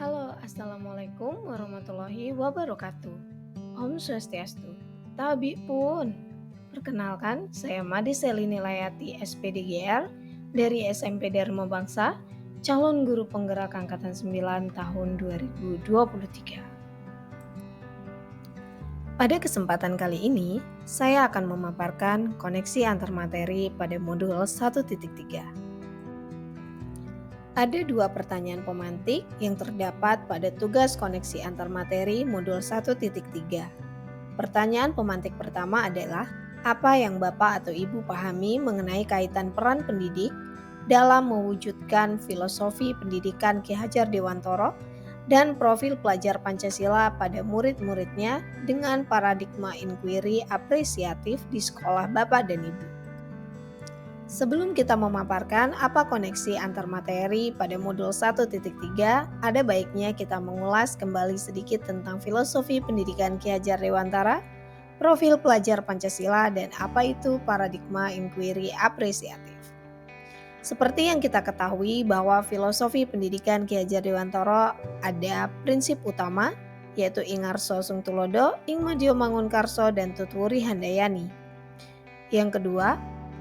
Halo, Assalamualaikum warahmatullahi wabarakatuh. Om Swastiastu. Tabi pun. Perkenalkan, saya Made Selini Layati SPDGR dari SMP Dharma Bangsa, calon guru penggerak Angkatan 9 tahun 2023. Pada kesempatan kali ini, saya akan memaparkan koneksi antar materi pada modul 1.3. Ada dua pertanyaan pemantik yang terdapat pada tugas koneksi antar materi modul 1.3. Pertanyaan pemantik pertama adalah, apa yang Bapak atau Ibu pahami mengenai kaitan peran pendidik dalam mewujudkan filosofi pendidikan Ki Hajar Dewantoro dan profil pelajar Pancasila pada murid-muridnya dengan paradigma inquiry apresiatif di sekolah Bapak dan Ibu? Sebelum kita memaparkan apa koneksi antar materi pada modul 1.3, ada baiknya kita mengulas kembali sedikit tentang filosofi pendidikan Ki Hajar Dewantara, profil pelajar Pancasila, dan apa itu paradigma inquiry apresiatif. Seperti yang kita ketahui bahwa filosofi pendidikan Ki Hajar Dewantara ada prinsip utama, yaitu Ingarso Sungtulodo, Ingmadio Mangunkarso, dan Tutwuri Handayani. Yang kedua,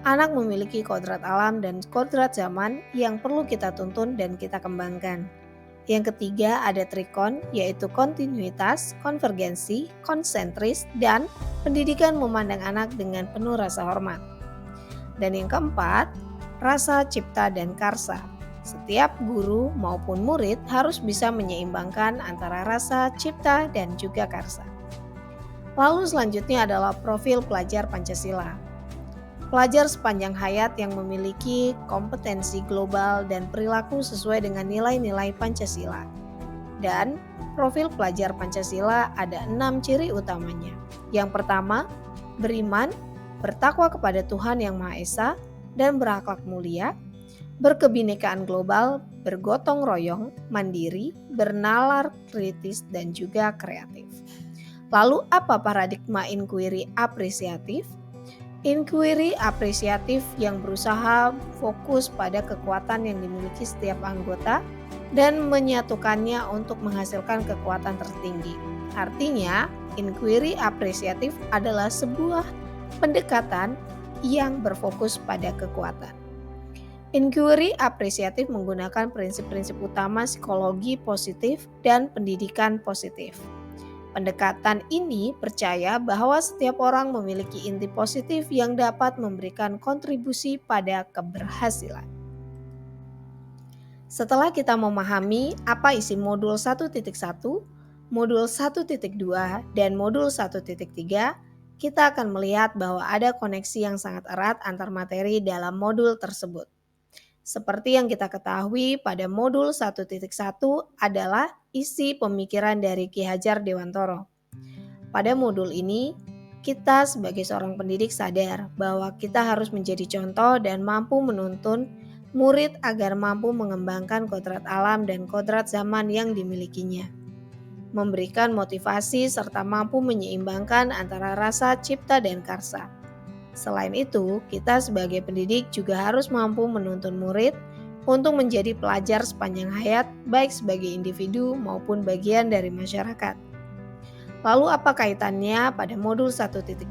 anak memiliki kodrat alam dan kodrat zaman yang perlu kita tuntun dan kita kembangkan. Yang ketiga ada trikon, yaitu kontinuitas, konvergensi, konsentris, dan pendidikan memandang anak dengan penuh rasa hormat. Dan yang keempat, rasa cipta dan karsa. Setiap guru maupun murid harus bisa menyeimbangkan antara rasa cipta dan juga karsa. Lalu selanjutnya adalah profil pelajar Pancasila. Pelajar sepanjang hayat yang memiliki kompetensi global dan perilaku sesuai dengan nilai-nilai Pancasila. Dan profil pelajar Pancasila ada 6 ciri utamanya. Yang pertama, beriman, bertakwa kepada Tuhan Yang Maha Esa, dan berakhlak mulia, berkebinekaan global, bergotong royong, mandiri, bernalar kritis, dan juga kreatif. Lalu apa paradigma inquiry apresiatif? Inquiry apresiatif yang berusaha fokus pada kekuatan yang dimiliki setiap anggota dan menyatukannya untuk menghasilkan kekuatan tertinggi. Artinya, inquiry apresiatif adalah sebuah pendekatan yang berfokus pada kekuatan. Inquiry apresiatif menggunakan prinsip-prinsip utama psikologi positif dan pendidikan positif. Pendekatan ini percaya bahwa setiap orang memiliki inti positif yang dapat memberikan kontribusi pada keberhasilan. Setelah kita memahami apa isi modul 1.1, modul 1.2, dan modul 1.3, kita akan melihat bahwa ada koneksi yang sangat erat antar materi dalam modul tersebut. Seperti yang kita ketahui pada modul 1.1 adalah isi pemikiran dari Ki Hajar Dewantoro. Pada modul ini, kita sebagai seorang pendidik sadar bahwa kita harus menjadi contoh dan mampu menuntun murid agar mampu mengembangkan kodrat alam dan kodrat zaman yang dimilikinya. Memberikan motivasi serta mampu menyeimbangkan antara rasa cipta dan karsa. Selain itu, kita sebagai pendidik juga harus mampu menuntun murid untuk menjadi pelajar sepanjang hayat, baik sebagai individu maupun bagian dari masyarakat. Lalu apa kaitannya pada modul 1.2?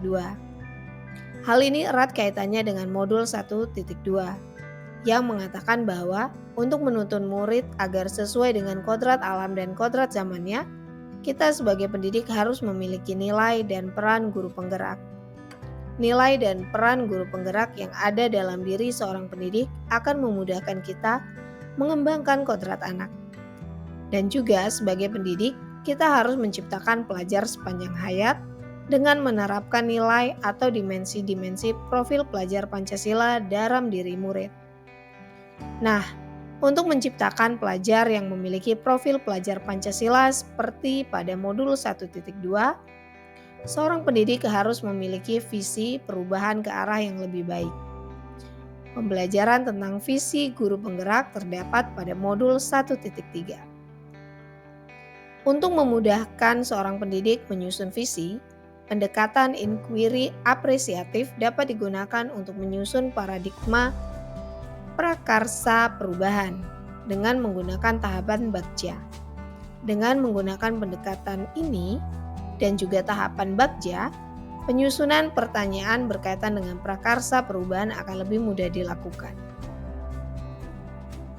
Hal ini erat kaitannya dengan modul 1.2 yang mengatakan bahwa untuk menuntun murid agar sesuai dengan kodrat alam dan kodrat zamannya, kita sebagai pendidik harus memiliki nilai dan peran guru penggerak. Nilai dan peran guru penggerak yang ada dalam diri seorang pendidik akan memudahkan kita mengembangkan kodrat anak. Dan juga sebagai pendidik, kita harus menciptakan pelajar sepanjang hayat dengan menerapkan nilai atau dimensi-dimensi profil pelajar Pancasila dalam diri murid. Nah, untuk menciptakan pelajar yang memiliki profil pelajar Pancasila seperti pada modul 1.2, seorang pendidik harus memiliki visi perubahan ke arah yang lebih baik. Pembelajaran tentang visi guru penggerak terdapat pada modul 1.3. Untuk memudahkan seorang pendidik menyusun visi, pendekatan inquiry apresiatif dapat digunakan untuk menyusun paradigma prakarsa perubahan dengan menggunakan tahapan Bagja. Dengan menggunakan pendekatan ini dan juga tahapan Bagja, penyusunan pertanyaan berkaitan dengan prakarsa perubahan akan lebih mudah dilakukan.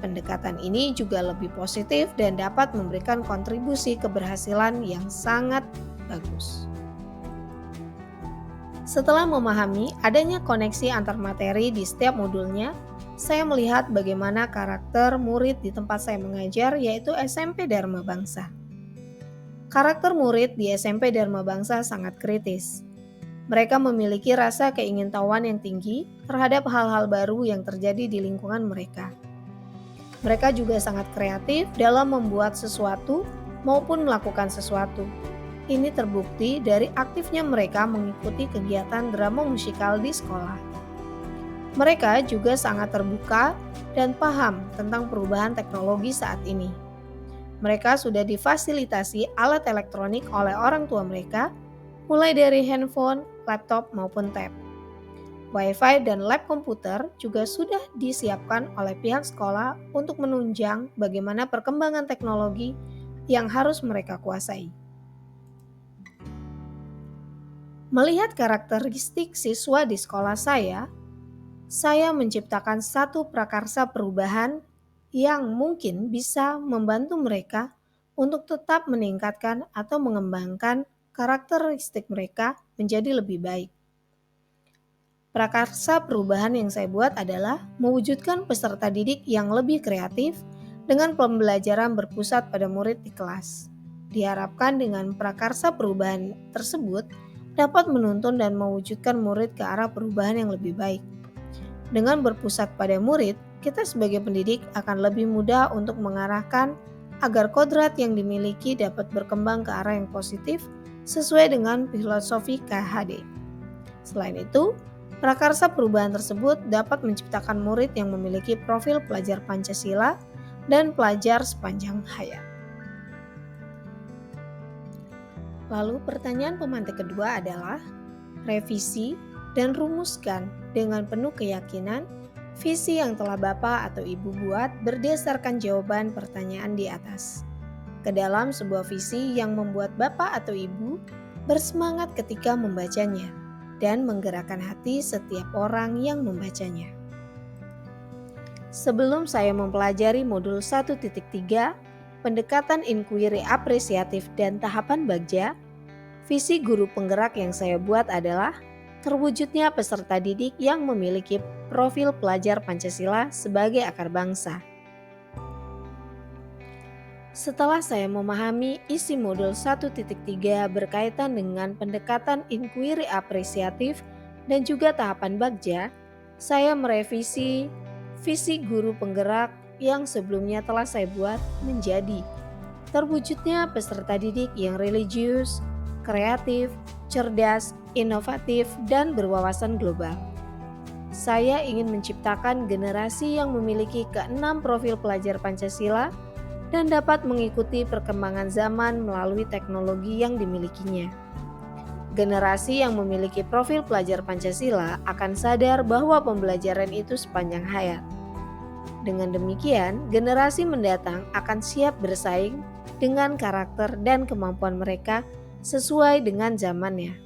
Pendekatan ini juga lebih positif dan dapat memberikan kontribusi keberhasilan yang sangat bagus. Setelah memahami adanya koneksi antar materi di setiap modulnya, saya melihat bagaimana karakter murid di tempat saya mengajar, yaitu SMP Dharma Bangsa. Karakter murid di SMP Dharma Bangsa sangat kritis. Mereka memiliki rasa keingintahuan yang tinggi terhadap hal-hal baru yang terjadi di lingkungan mereka. Mereka juga sangat kreatif dalam membuat sesuatu maupun melakukan sesuatu. Ini terbukti dari aktifnya mereka mengikuti kegiatan drama musikal di sekolah. Mereka juga sangat terbuka dan paham tentang perubahan teknologi saat ini. Mereka sudah difasilitasi alat elektronik oleh orang tua mereka, mulai dari handphone, laptop maupun tab. Wi-Fi dan lab komputer juga sudah disiapkan oleh pihak sekolah untuk menunjang bagaimana perkembangan teknologi yang harus mereka kuasai. Melihat karakteristik siswa di sekolah saya menciptakan satu prakarsa perubahan yang mungkin bisa membantu mereka untuk tetap meningkatkan atau mengembangkan karakteristik mereka menjadi lebih baik. Prakarsa perubahan yang saya buat adalah mewujudkan peserta didik yang lebih kreatif dengan pembelajaran berpusat pada murid di kelas. Diharapkan dengan prakarsa perubahan tersebut dapat menuntun dan mewujudkan murid ke arah perubahan yang lebih baik. Dengan berpusat pada murid, kita sebagai pendidik akan lebih mudah untuk mengarahkan agar kodrat yang dimiliki dapat berkembang ke arah yang positif sesuai dengan filosofi KHD. Selain itu, prakarsa perubahan tersebut dapat menciptakan murid yang memiliki profil pelajar Pancasila dan pelajar sepanjang hayat. Lalu pertanyaan pemantik kedua adalah, revisi dan rumuskan dengan penuh keyakinan visi yang telah Bapak atau Ibu buat berdasarkan jawaban pertanyaan di atas, ke dalam sebuah visi yang membuat Bapak atau Ibu bersemangat ketika membacanya dan menggerakkan hati setiap orang yang membacanya. Sebelum saya mempelajari modul 1.3, pendekatan inquiry apresiatif dan tahapan Bagja, visi guru penggerak yang saya buat adalah terwujudnya peserta didik yang memiliki profil pelajar Pancasila sebagai akar bangsa. Setelah saya memahami isi modul 1.3 berkaitan dengan pendekatan inquiry apresiatif dan juga tahapan Bagja, saya merevisi visi guru penggerak yang sebelumnya telah saya buat menjadi terwujudnya peserta didik yang religius, kreatif, cerdas, inovatif, dan berwawasan global. Saya ingin menciptakan generasi yang memiliki keenam profil pelajar Pancasila dan dapat mengikuti perkembangan zaman melalui teknologi yang dimilikinya. Generasi yang memiliki profil pelajar Pancasila akan sadar bahwa pembelajaran itu sepanjang hayat. Dengan demikian, generasi mendatang akan siap bersaing dengan karakter dan kemampuan mereka sesuai dengan zamannya.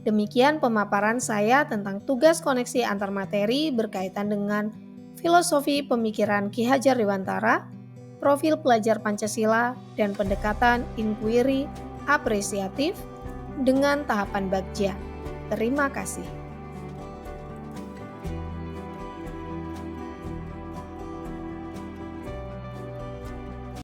Demikian pemaparan saya tentang tugas koneksi antar materi berkaitan dengan filosofi pemikiran Ki Hajar Dewantara, profil pelajar Pancasila, dan pendekatan inquiry apresiatif dengan tahapan Bagja. Terima kasih.